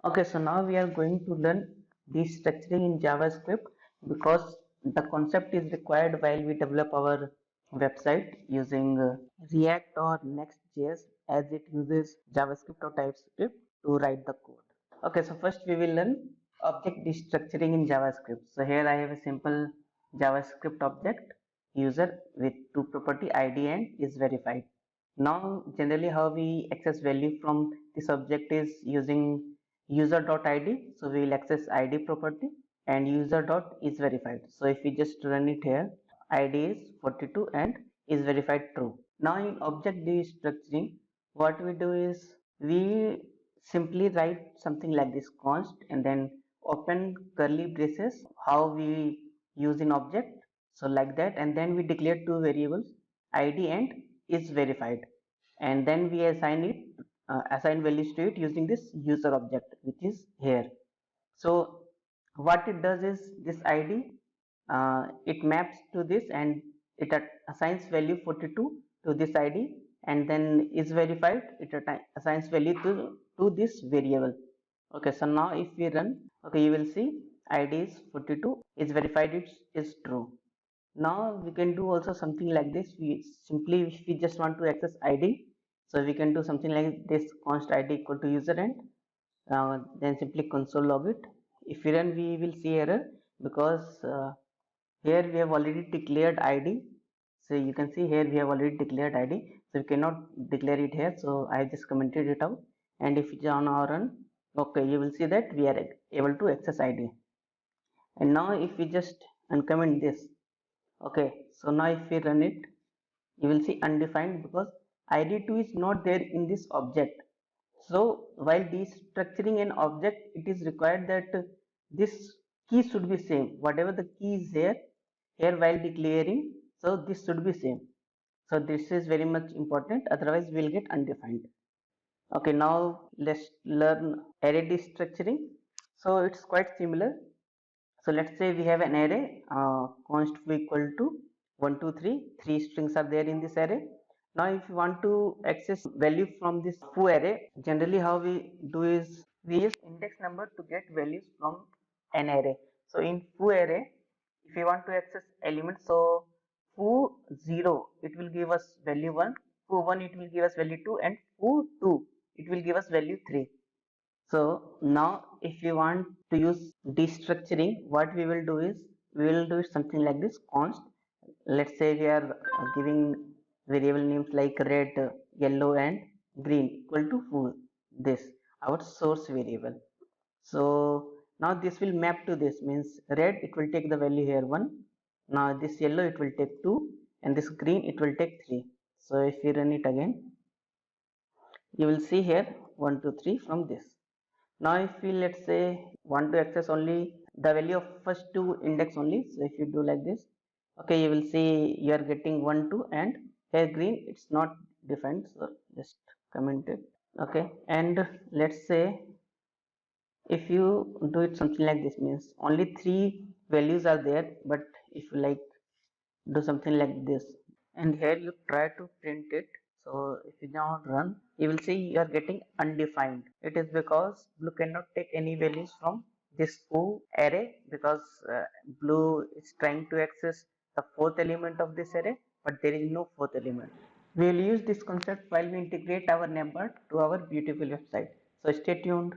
Okay, so now we are going to learn destructuring in JavaScript because the concept is required while we develop our website using React or Next.js as it uses JavaScript or TypeScript to write the code. Okay, so first we will learn object destructuring in JavaScript. So here I have a simple JavaScript object user with two property ID and is verified. Now generally how we access value from this object is using user.id. So we will access id property and user.isVerified. So if we just run it here, id is 42 and is verified true. Now in object destructuring, what we do is we simply write something like this const and then open curly braces how we use in object, so like that, and then we declare two variables id and is verified, and then we assign values to it using this user object which is here. So what it does is this id, it maps to this and it assigns value 42 to this id, and then is verified, it assigns value to this variable. Okay, so now if we run, okay, you will see id is 42, is verified, it is true. Now we can do also something like this. We simply, if we just want to access id, so we can do something like this const id equal to user, and then simply console log it. If we run, we will see error because here we have already declared id. So you can see here we have already declared id, so we cannot declare it here, so I just commented it out. And if it's on our run, okay, you will see that we are able to access id. And now if we just uncomment this, okay, so now if we run it, you will see undefined because id2 is not there in this object. So while destructuring an object, it is required that this key should be same, whatever the key is there here while declaring, so this should be same. So this is very much important, otherwise we will get undefined. Okay, now let's learn array destructuring. So it's quite similar. So let's say we have an array, const foo equal to 1 2 3, three strings are there in this array. Now if you want to access value from this foo array, generally how we do is we use index number to get values from an array. So in foo array, if you want to access elements, so foo 0 it will give us value 1, foo 1 it will give us value 2, and foo 2 it will give us value 3. So now if you want to use destructuring, what we will do is we will do something like this const. Let's say we are giving variable names like red, yellow and green equal to foo, this our source variable. So now this will map to this, means red it will take the value here 1, now this yellow it will take 2, and this green it will take 3. So if we run it again, you will see here 1 2 3 from this. Now if we, let's say, want to access only the value of first two index only, so if you do like this, okay, you will see you are getting 1 2, and here green it's not defined, so just comment it. Okay, and let's say if you do it something like this, means only three values are there, but if you like do something like this and here you try to print it, so if you now run, you will see you are getting undefined. It is because blue cannot take any values from this foo array, because blue is trying to access the fourth element of this array, but there is no fourth element. We will use this concept while we integrate our number to our beautiful website, so stay tuned.